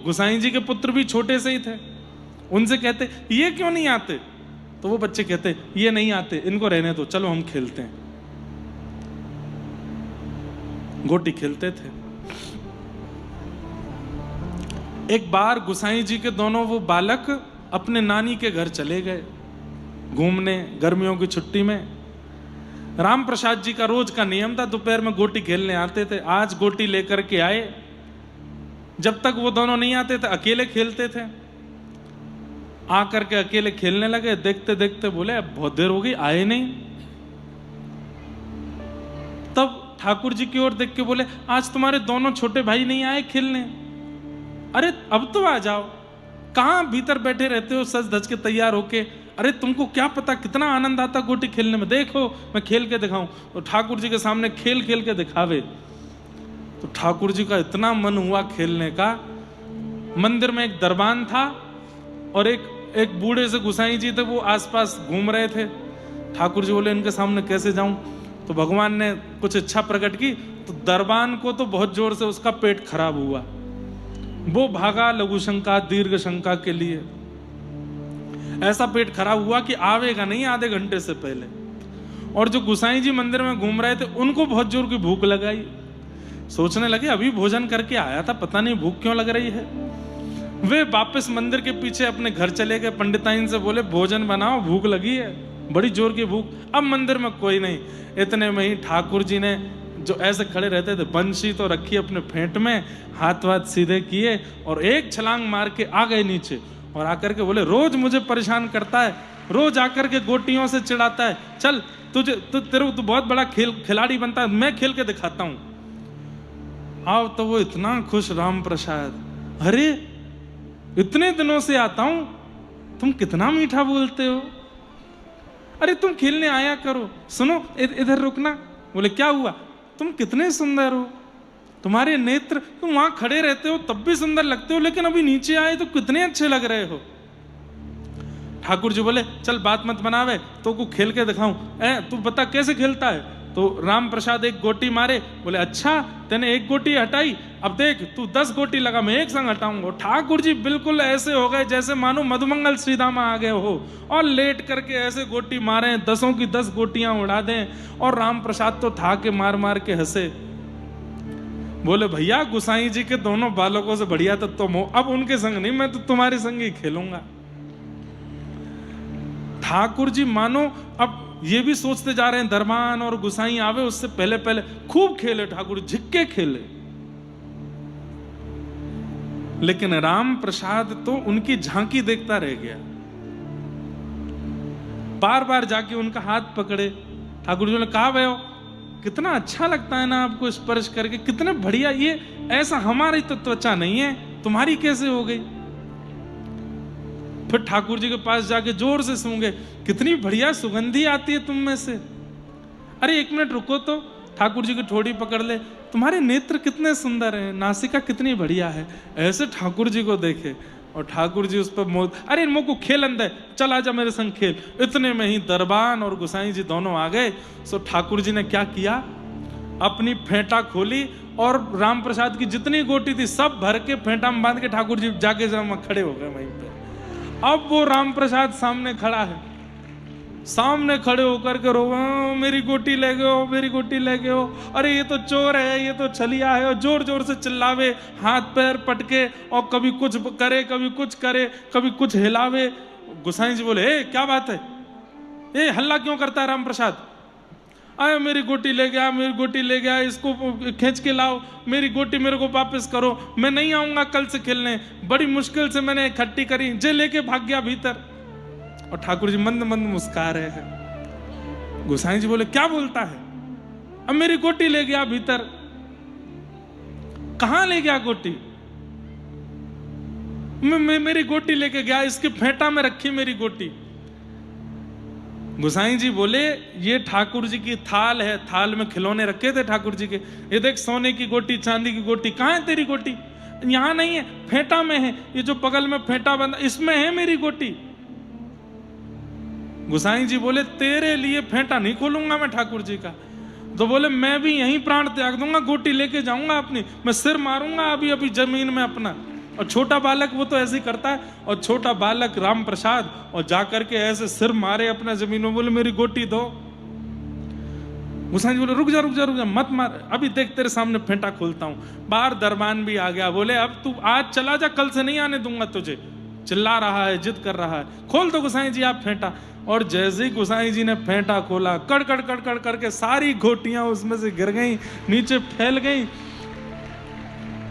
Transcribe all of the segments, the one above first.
गोसाई जी के पुत्र भी छोटे से ही थे, उनसे कहते ये क्यों नहीं आते, तो वो बच्चे कहते ये नहीं आते, इनको रहने दो, चलो हम खेलते हैं। गोटी खेलते थे। एक बार गोसाई जी के दोनों वो बालक अपने नानी के घर चले गए घूमने, गर्मियों की छुट्टी में। राम प्रसाद जी का रोज का नियम था, दोपहर में गोटी खेलने आते थे। आज गोटी लेकर के आए। जब तक वो दोनों नहीं आते थे अकेले खेलते थे। आकर के अकेले खेलने लगे। देखते देखते बोले अब बहुत देर हो गई, आए नहीं। तब ठाकुर जी की ओर देख के बोले आज तुम्हारे दोनों छोटे भाई नहीं आए खेलने? अरे अब तो आ जाओ, कहां भीतर बैठे रहते हो सज धज के तैयार होके? अरे तुमको क्या पता कितना आनंद आता गोटी खेलने में, देखो मैं खेल के दिखाऊं। तो ठाकुर जी के सामने खेल खेल के दिखावे। तो ठाकुर जी का इतना मन हुआ खेलने का। मंदिर में एक दरबान था और एक बूढ़े से गोसाई जी थे, वो आसपास घूम रहे थे। ठाकुर जी बोले इनके सामने कैसे जाऊं? तो भगवान ने कुछ इच्छा प्रकट की, तो दरबान को तो बहुत जोर से उसका पेट खराब हुआ। वो भागा लघु शंका दीर्घ शंका के लिए। ऐसा पेट खराब हुआ कि आवेगा नहीं आधे घंटे से पहले। और जो गोसाई जी मंदिर में घूम रहे थे उनको बहुत जोर की भूख लगाई। सोचने लगे अभी भोजन करके आया था, पता नहीं भूख क्यों लग रही है। वे वापस मंदिर के पीछे अपने घर चले गए। पंडिताइन से बोले भोजन बनाओ, भूख लगी है, बड़ी जोर की भूख। अब मंदिर में कोई नहीं। इतने में ही ठाकुर जी ने, जो ऐसे खड़े रहते थे, बंशी तो रखी अपने फेंट में, हाथ वाथ सीधे किए और एक छलांग मार के आ गए नीचे। और आकर के बोले रोज मुझे परेशान करता है, रोज आकर के गोटियों से चिढ़ाता है, चल तू बहुत बड़ा खिलाड़ी बनता है, मैं खेल के दिखाता हूं। आओ। तो वो इतना खुश राम प्रसाद, अरे इतने दिनों से आता हूं, तुम कितना मीठा बोलते हो, अरे तुम खेलने आया करो। सुनो इधर रुकना। बोले क्या हुआ? तुम कितने सुंदर हो, तुम्हारे नेत्र, तुम वहां खड़े रहते हो तब भी सुंदर लगते हो, लेकिन अभी नीचे आए तो कितने अच्छे लग रहे हो। ठाकुर जी बोले चल बात मत बनावे, तो को खेल के दिखाऊं। तू बता कैसे खेलता है? तो राम प्रसाद एक गोटी मारे। बोले अच्छा तेने एक गोटी हटाई, अब देख तू 10 गोटी लगा, मैं एक संग हटाऊंगा। ठाकुर जी बिल्कुल ऐसे हो गए जैसे मानो मधुमंगल श्रीदामा आ गए हो, और लेट करके ऐसे गोटी मारे, 10 की 10 गोटियां उड़ा दें। और राम प्रसाद तो था के मार मार के हंसे। बोले भैया गोसाई जी के दोनों बालकों से बढ़िया तो तुम हो, अब उनके संग नहीं, मैं तो तुम्हारे संग ही खेलूंगा। ठाकुर जी मानो अब ये भी सोचते जा रहे हैं दरबान और गोसाई आवे उससे पहले पहले खूब खेले ठाकुर, झिक्के खेले। लेकिन राम प्रसाद तो उनकी झांकी देखता रह गया। बार बार जाके उनका हाथ पकड़े। ठाकुर जी ने कहा भयो कितना अच्छा लगता है ना आपको स्पर्श करके, कितने बढ़िया, ये ऐसा हमारी तो त्वचा नहीं है, तुम्हारी कैसे हो गई? फिर ठाकुर जी के पास जाके जोर से सूंघे, कितनी बढ़िया सुगंधी आती है तुम में से। अरे एक मिनट रुको तो। ठाकुर जी की ठोड़ी पकड़ ले, तुम्हारे नेत्र कितने सुंदर हैं, नासिका कितनी बढ़िया है। ऐसे ठाकुर जी को देखे और ठाकुर जी उस पर मोह, अरे इन को खेल अंदर, चल आजा मेरे संग खेल। इतने में ही दरबान और गोसाई जी दोनों आ गए। सो ठाकुर जी ने क्या किया, अपनी फेंटा खोली और राम प्रसाद की जितनी गोटी थी सब भर के फेंटा में बांध के ठाकुर जी जाके खड़े हो गए वहीं पे। अब वो राम प्रसाद सामने खड़ा है, सामने खड़े होकर के रो, मेरी गोटी ले गए हो, मेरी गोटी ले गए हो, अरे ये तो चोर है, ये तो छलिया है। और जोर जोर से चिल्लावे, हाथ पैर पटके, और कभी कुछ करे कभी कुछ करे, कभी कुछ हिलावे। गोसाई जी बोले क्या बात है, ये हल्ला क्यों करता है राम प्रसाद? आए मेरी गोटी ले गया, मेरी गोटी ले गया, इसको खींच के लाओ, मेरी गोटी मेरे को वापस करो, मैं नहीं आऊंगा कल से खेलने, बड़ी मुश्किल से मैंने इकट्ठी करी, जे लेके भाग गया भीतर। और ठाकुर जी मंद मंद मुस्कुरा रहे हैं। गोसाई जी बोले क्या बोलता है, अब मेरी गोटी ले गया भीतर। कहां ले गया गोटी? मेरी गोटी लेके गया, इसके फेंटा में रखी मेरी गोटी। गोसाई जी बोले ये ठाकुर जी की थाल है, थाल में खिलौने रखे थे ठाकुर जी के, ये देख सोने की गोटी, चांदी की गोटी, कहां है तेरी गोटी? यहां नहीं है, फेंटा में है, ये जो बगल में फेंटा बंधा इसमें है मेरी गोटी। गोसाई जी बोले तेरे लिए फेंटा नहीं खोलूंगा मैं ठाकुर जी का। तो बोले मैं भी यहीं प्राण त्याग दूंगा, गोटी लेके जाऊंगा अपनी, मैं सिर मारूंगा अभी अभी जमीन में अपना। और छोटा बालक वो तो ऐसे ही करता है, और छोटा बालक राम प्रसाद और जाकर के ऐसे सिर मारे अपना जमीन में, बोले मेरी गोटी दो। गोसाई जी बोले रुक जा रुक जा रुक जा, मत मार, अभी देख तेरे सामने फेंटा खोलता हूं। बाहर दरबान भी आ गया, बोले अब तू आज चला जा, कल से नहीं आने दूंगा तुझे। चिल्ला रहा है, जिद कर रहा है, खोल दो गोसाई जी आप फेंटा। और जैसे ही गोसाई जी ने फेंटा खोला, कड़ कड़ कड़ कड़ करके सारी गोटियां उसमें से गिर गई, नीचे फैल गई।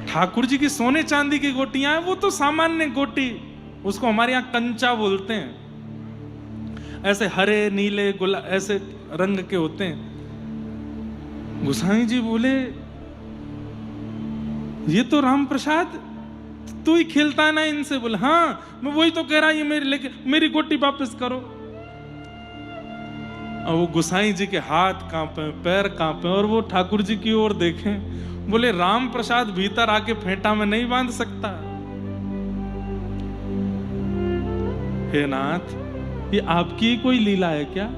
ठाकुर जी की सोने चांदी की गोटियां हैं, वो तो सामान्य गोटी, उसको हमारे यहां कंचा बोलते हैं, ऐसे हरे नीले गुलाब ऐसे रंग के होते हैं। गोसाई जी बोले ये तो राम प्रसाद तू ही खेलता है ना इनसे। बोले हाँ मैं वही तो कह रहा, ये मेरी लेके मेरी गोटी वापस करो। और वो गोसाई जी के हाथ कांपे, पैर कांपे, और वो ठाकुर जी की ओर देखें। बोले राम प्रसाद भीतर आके फेंटा में नहीं बांध सकता। हे नाथ, ये आपकी कोई लीला है क्या,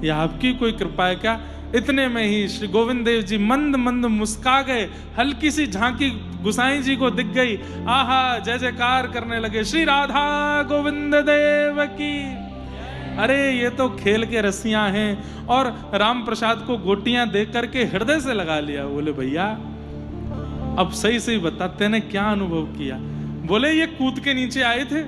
ये आपकी कोई कृपा है क्या? इतने में ही श्री गोविंद देव जी मंद मंद मुस्का गए, हल्की सी झांकी गोसाई जी को दिख गई। आहा जय जयकार करने लगे, श्री राधा गोविंद देव की। अरे ये तो खेल के रसियां हैं। और राम प्रसाद को गोटियां देख करके हृदय से लगा लिया। बोले भैया अब सही सही बताते ने क्या अनुभव किया? बोले ये कूद के नीचे आए थे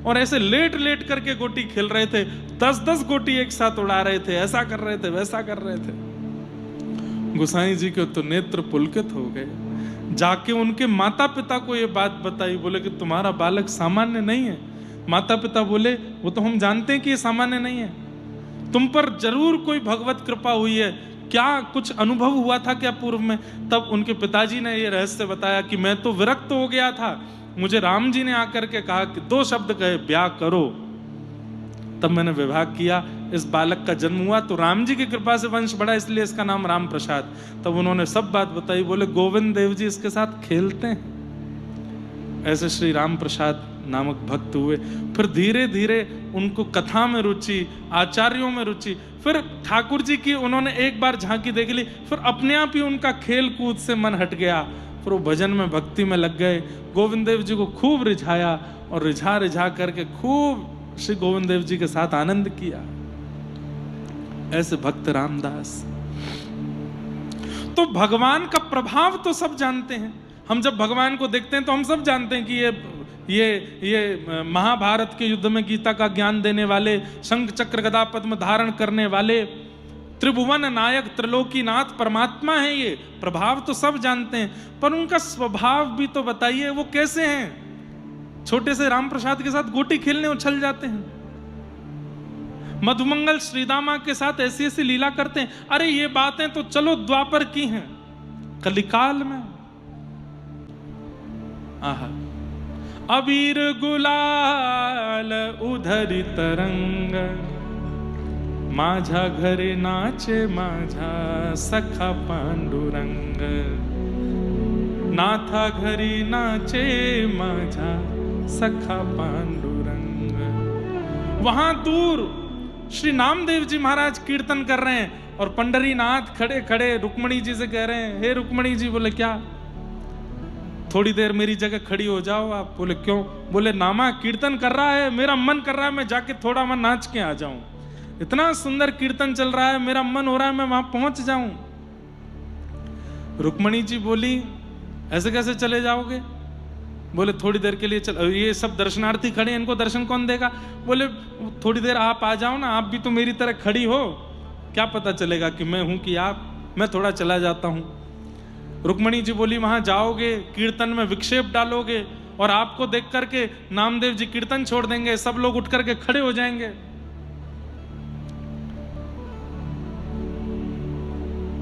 और ऐसे लेट लेट करके गोटी खेल रहे थे, 10-10 गोटी एक साथ उड़ा रहे थे, ऐसा कर रहे थे वैसा कर रहे थे। गोसाई जी के तो नेत्र पुलकित हो गए। जाके उनके माता पिता को ये बात बताई। बोले कि तुम्हारा बालक सामान्य नहीं है। माता पिता बोले वो तो हम जानते हैं कि ये सामान्य नहीं है, तुम पर जरूर कोई भगवत कृपा हुई है, क्या कुछ अनुभव हुआ था क्या पूर्व में? तब उनके पिताजी ने ये रहस्य बताया कि मैं तो विरक्त हो गया था, मुझे राम जी ने आकर के कहा कि 2 शब्द कहे ब्याह करो, तब मैंने विवाह किया, इस बालक का जन्म हुआ, तो राम जी की कृपा से वंश बढ़ा, इसलिए इसका नाम राम प्रसाद। तब उन्होंने सब बात बताई। बोले गोविंद देव जी इसके साथ खेलते हैं। ऐसे श्री राम प्रसाद नामक भक्त हुए। फिर धीरे धीरे उनको कथा में रुचि, आचार्यों में रुचि, फिर ठाकुर जी की उन्होंने एक बार झांकी देख ली, फिर अपने आप ही उनका खेल कूद से मन हट गया, फिर वो भजन में भक्ति में लग गए। गोविंद देव जी को खूब रिझाया और रिझा रिझा करके खूब श्री गोविंद देव जी के साथ आनंद किया। ऐसे भक्त रामदास। तो भगवान का प्रभाव तो सब जानते हैं। हम जब भगवान को देखते हैं तो हम सब जानते हैं कि ये महाभारत के युद्ध में गीता का ज्ञान देने वाले, शंख चक्र गदा पद्म धारण करने वाले, त्रिभुवन नायक त्रिलोकीनाथ परमात्मा है। ये प्रभाव तो सब जानते हैं, पर उनका स्वभाव भी तो बताइए, वो कैसे हैं? छोटे से राम प्रसाद के साथ गोटी खेलने उछल जाते हैं, मधुमंगल श्रीदामा के साथ ऐसी ऐसी लीला करते हैं। अरे ये बातें तो चलो द्वापर की हैं, कलिकाल में आहा अबीर गुलाल उधरी तरंग, माझा घरे नाचे माझा सखा पांडुरंग, नाथा घरी नाचे माझा सखा पांडुरंग। वहां दूर श्री नामदेव जी महाराज कीर्तन कर रहे हैं और पंडरीनाथ खड़े खड़े रुक्मणी जी से कह रहे हैं, हे रुक्मणी जी। बोले क्या? थोड़ी देर मेरी जगह खड़ी हो जाओ आप। बोले क्यों? बोले नामा कीर्तन कर रहा है, मेरा मन कर रहा है मैं जाके थोड़ा मैं नाच के आ जाऊं, इतना सुंदर कीर्तन चल रहा है, मेरा मन हो रहा है मैं वहां पहुंच जाऊं। रुक्मणी जी बोली ऐसे कैसे चले जाओगे? बोले थोड़ी देर के लिए चल, ये सब दर्शनार्थी खड़े हैं, इनको दर्शन कौन देगा? बोले थोड़ी देर आप आ जाओ ना, आप भी तो मेरी तरह खड़ी हो, क्या पता चलेगा कि मैं हूं कि आप, मैं थोड़ा चला जाता हूं। रुक्मणी जी बोली वहां जाओगे, कीर्तन में विक्षेप डालोगे और आपको देख करके नामदेव जी कीर्तन छोड़ देंगे, सब लोग उठ करके खड़े हो जाएंगे।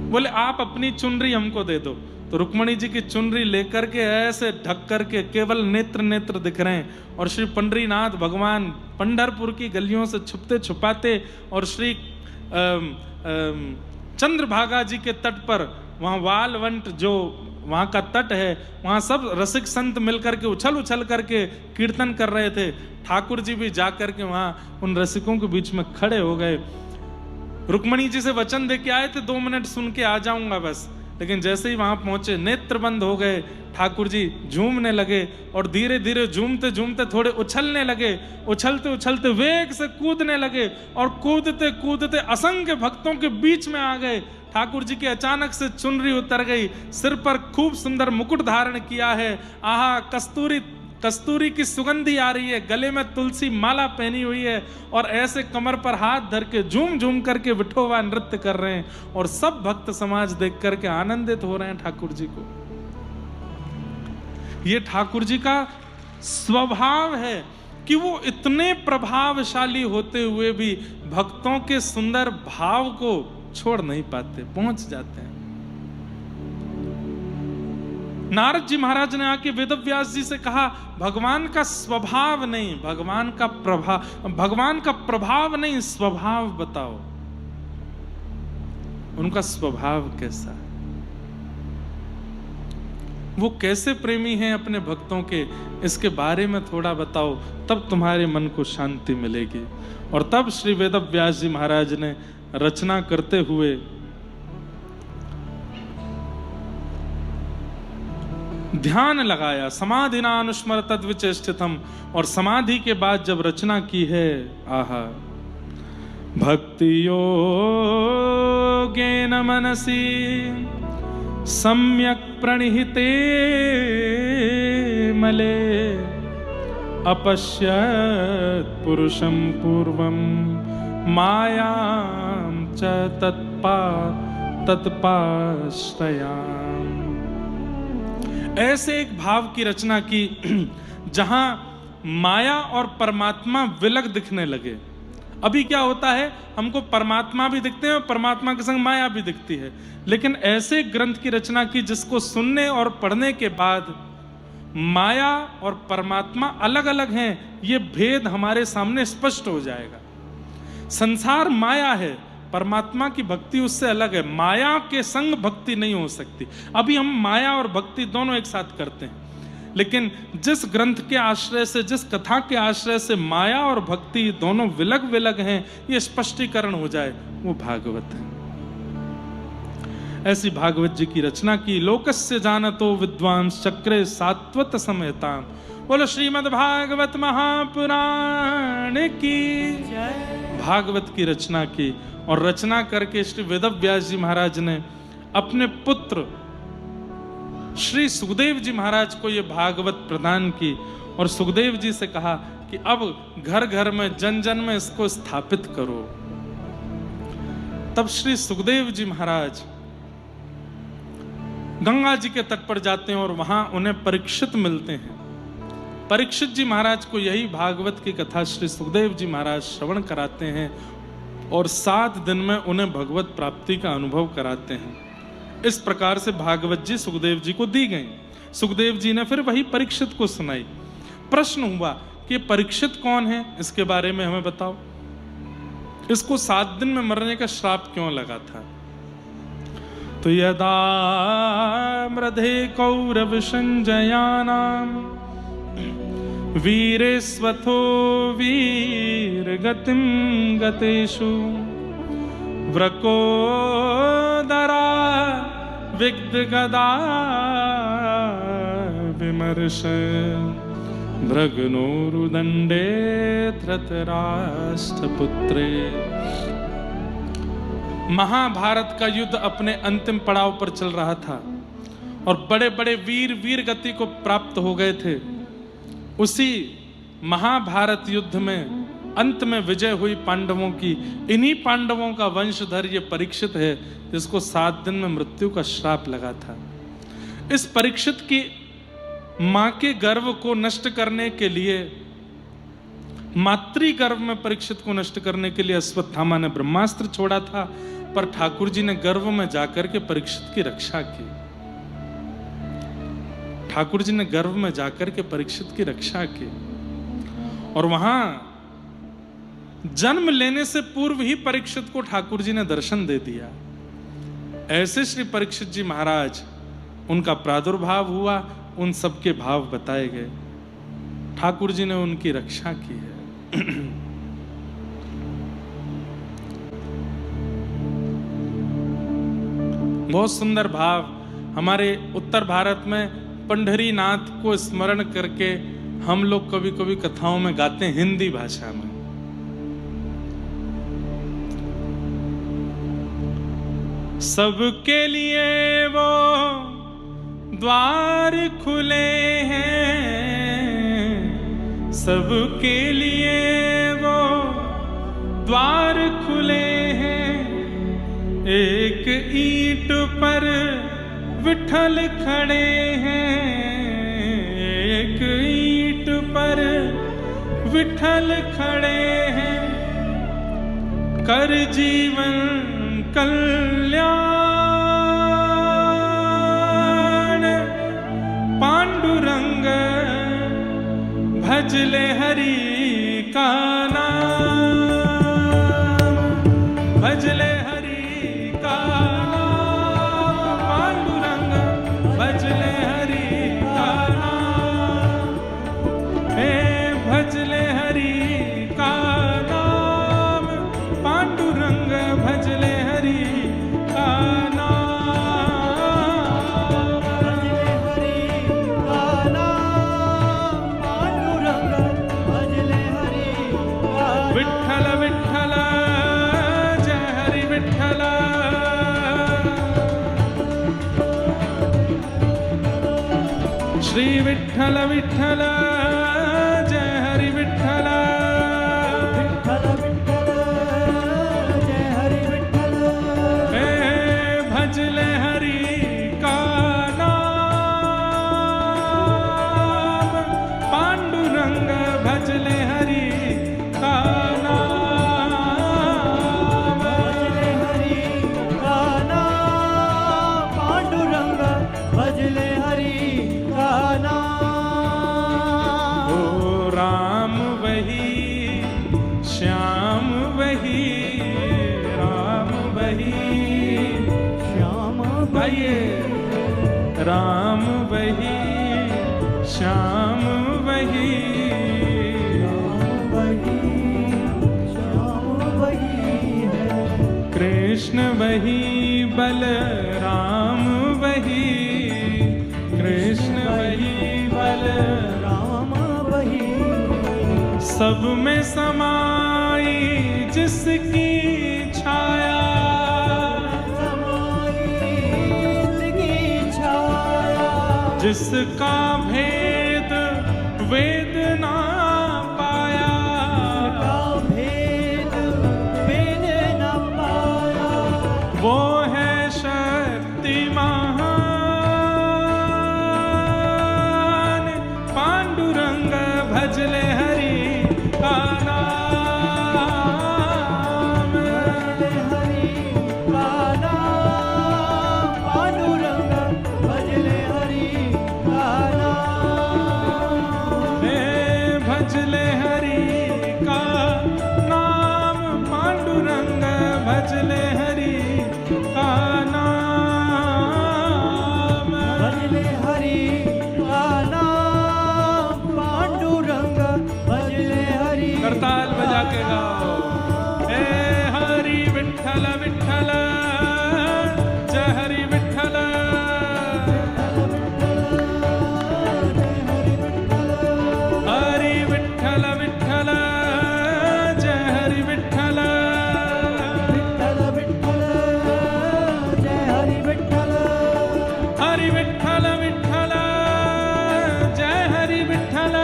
बोले आप अपनी चुनरी हमको दे दो। तो रुक्मणी जी की चुनरी लेकर के ऐसे ढक करके केवल नेत्र नेत्र दिख रहे हैं, और श्री पंडरीनाथ भगवान पंढरपुर की गलियों से छुपते छुपाते और श्री चंद्रभागा जी के तट पर, वहाँ वालवंट जो वहाँ का तट है, वहाँ सब रसिक संत मिलकर के उछल उछल करके कीर्तन कर रहे थे। ठाकुर जी भी जाकर के वहाँ उन रसिकों के बीच में खड़े हो गए। रुक्मणी जी से वचन दे के आए थे 2 मिनट सुन के आ जाऊंगा बस, लेकिन जैसे ही वहां पहुंचे नेत्र बंद हो गए, ठाकुर जी झूमने लगे और धीरे धीरे झूमते झूमते थोड़े उछलने लगे, उछलते उछलते वेग से कूदने लगे और कूदते कूदते असंख्य भक्तों के बीच में आ गए। ठाकुर जी की अचानक से चुनरी उतर गई, सिर पर खूब सुंदर मुकुट धारण किया है, आहा कस्तूरी की सुगंधी आ रही है, गले में तुलसी माला पहनी हुई है और ऐसे कमर पर हाथ धर के झूम झूम करके विठोबा नृत्य कर रहे हैं और सब भक्त समाज देख करके आनंदित हो रहे हैं ठाकुर जी को। ये ठाकुर जी का स्वभाव है कि वो इतने प्रभावशाली होते हुए भी भक्तों के सुंदर भाव को छोड़ नहीं पाते, पहुंच जाते हैं। नारद जी महाराज ने आके वेदव्यास जी से कहा, भगवान का स्वभाव नहीं, भगवान का प्रभाव नहीं, स्वभाव बताओ, उनका स्वभाव कैसा है, वो कैसे प्रेमी हैं अपने भक्तों के, इसके बारे में थोड़ा बताओ, तब तुम्हारे मन को शांति मिलेगी। और तब श्री वेदव्यास जी महाराज ने रचना करते हुए ध्यान लगाया, समाधिना अनुस्मर तद्विचेष्टितम्, और समाधि के बाद जब रचना की है, आहा, भक्ति योगेन मनसि सम्यक प्रणिहिते मले अपश्यत् पुरुषं पूर्वं मायां च तत्पाश्रयाम्। ऐसे एक भाव की रचना की जहां माया और परमात्मा विलग दिखने लगे। अभी क्या होता है, हमको परमात्मा भी दिखते हैं और परमात्मा के संग माया भी दिखती है, लेकिन ऐसे ग्रंथ की रचना की जिसको सुनने और पढ़ने के बाद माया और परमात्मा अलग अलग हैं, ये भेद हमारे सामने स्पष्ट हो जाएगा। संसार माया है, परमात्मा की भक्ति उससे अलग है, माया के संग भक्ति नहीं हो सकती। अभी हम माया और भक्ति दोनों एक साथ करते हैं, लेकिन जिस ग्रंथ के आश्रय से, जिस कथा के आश्रय से माया और भक्ति दोनों विलग विलग हैं, ये स्पष्टीकरण हो जाए, वो भागवत है। ऐसी भागवत जी की रचना की। लोकस्य जानतो विद्वांस चक्रे सात्वत समयताम। बोलो श्रीमद् भागवत महापुराण की भागवत की रचना की। और रचना करके श्री वेदव्यास जी महाराज ने अपने पुत्र श्री सुखदेव जी महाराज को ये भागवत प्रदान की और सुखदेव जी से कहा कि अब घर घर में, जन जन में इसको स्थापित करो। तब श्री सुखदेव जी महाराज गंगा जी के तट पर जाते हैं और वहां उन्हें परीक्षित मिलते हैं। परीक्षित जी महाराज को यही भागवत की कथा श्री सुखदेव जी महाराज श्रवण कराते हैं और 7 दिन में उन्हें भगवत प्राप्ति का अनुभव कराते हैं। इस प्रकार से भागवत जी सुखदेव जी को दी गई। सुखदेव जी ने फिर वही परीक्षित को सुनाई। प्रश्न हुआ कि परीक्षित कौन है, इसके बारे में हमें बताओ। इसको 7 दिन में मरने का श्राप क्यों लगा था? तो यदा मृधे कौरव संजयानाम वीरेस्वथो वीरगतिं गतेषु व्रकोदरा विग्धगदा विमर्श भृगनोरुदंडे धृतराष्ट्रपुत्रे। महाभारत का युद्ध अपने अंतिम पड़ाव पर चल रहा था और बड़े बड़े वीर गति को प्राप्त हो गए थे। उसी महाभारत युद्ध में अंत में विजय हुई पांडवों की। इन्हीं पांडवों का वंशधर ये परीक्षित है जिसको 7 दिन में मृत्यु का श्राप लगा था। इस परीक्षित की मां के गर्व को नष्ट करने के लिए, मातृ गर्भ में परीक्षित को नष्ट करने के लिए अश्वत्थामा ने ब्रह्मास्त्र छोड़ा था, पर ठाकुर जी ने गर्भ में जाकर के परीक्षित की रक्षा की। ठाकुर जी ने गर्भ में जाकर के परीक्षित की रक्षा की और वहां जन्म लेने से पूर्व ही परीक्षित को ठाकुर जी ने दर्शन दे दिया। ऐसे श्री परीक्षित जी महाराज, उनका प्रादुर्भाव हुआ, उन सबके भाव बताए गए, ठाकुर जी ने उनकी रक्षा की है। बहुत सुंदर भाव। हमारे उत्तर भारत में पंढरीनाथ को स्मरण करके हम लोग कभी कभी कथाओं में गाते हैं हिंदी भाषा में। सबके लिए वो द्वार खुले हैं, सबके लिए वो द्वार खुले हैं। एक ईंट पर विठल खड़े हैं, एक ईंट पर विठल खड़े हैं। कर जीवन कल्याण पांडुरंग भजले हरि का नाम, भजले हरि का नाम, पांडुरंग भजले हरि का नाम। हे भजले हरि का नाम, पांडुरंग भजले हरि का नाम, भजले हरि का नाम, पांडुरंग भजले हरि का नाम। विठ्ठल विठ्ठल जय हरि विठ्ठल। श्री विठ्ठल विठ्ठल जय हरि विठ्ठल। विठ्ठल विठ्ठल जय हरि विठ्ठल। हे भजले हरि का नाम, पांडुरंग भजले हरि का नाम, भजले हरि का नाम, पांडुरंग भजले हरि का नाम। ओ राम वही श्याम वही, राम वही श्याम आइए, राम वही श्याम वही, वही श्याम वही है। कृष्ण वही बलराम वही, कृष्ण वही बलराम। राम वही सब में समाई जिसकी छाया, समाई जिसकी छाया। जिसका भेद वेद ना पाया, का भेद वेद न पाया। वो है शक्ति महान, पांडुरंग भजले हरि का नाम, भजले हरि का नाम, पांडुरंग भजले हरि का नाम। हे भजले हरि का नाम, पांडुरंग भजले हरि का नाम। भजले हरि का नाम, पांडुरंग भजले हरि। करताल बजा के गाओ। हे हरि विठ्ठल विठ्ठल जय हरि विठ्ठल। हरि विठ्ठल विठ्ठल जय हरि विठ्ठल। विठ्ठल विठ्ठल जय हरि विठ्ठल। हरि विठ्ठल विठ्ठल जय हरि विठ्ठल।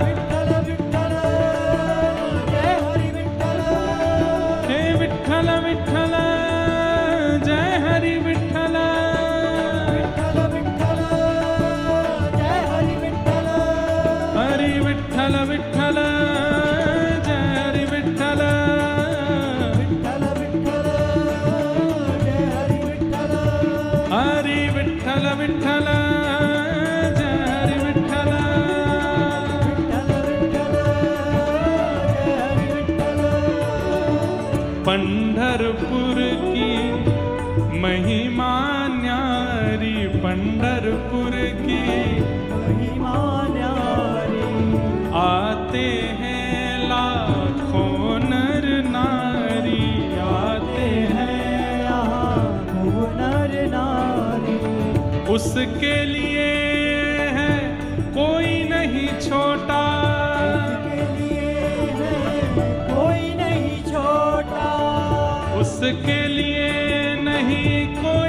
विठ्ठल विठ्ठल जय हरि विठ्ठल। हे विठ्ठल विठ्ठल जय हरि विठ्ठल। विठ्ठल विठ्ठल जय हरि विठ्ठल। हरि विठ्ठल विठ्ठल जय हरि विठ्ठल। विठ्ठल विठ्ठल जय हरि विठ्ठल। हरि विठ्ठल विठ्ठल जय हरि विठ्ठल। विठ्ठल विठ्ठल जय हरि विठ्ठल। पंढरपुर की महिमा न्यारी, पंढरपुर की महिमा न्यारी। आते हैं लाखों नर नारी, आते हैं यहाँ भुवन उसके लिए है कोई नहीं छोटा, उसके लिए है कोई नहीं छोटा, उसके लिए नहीं कोई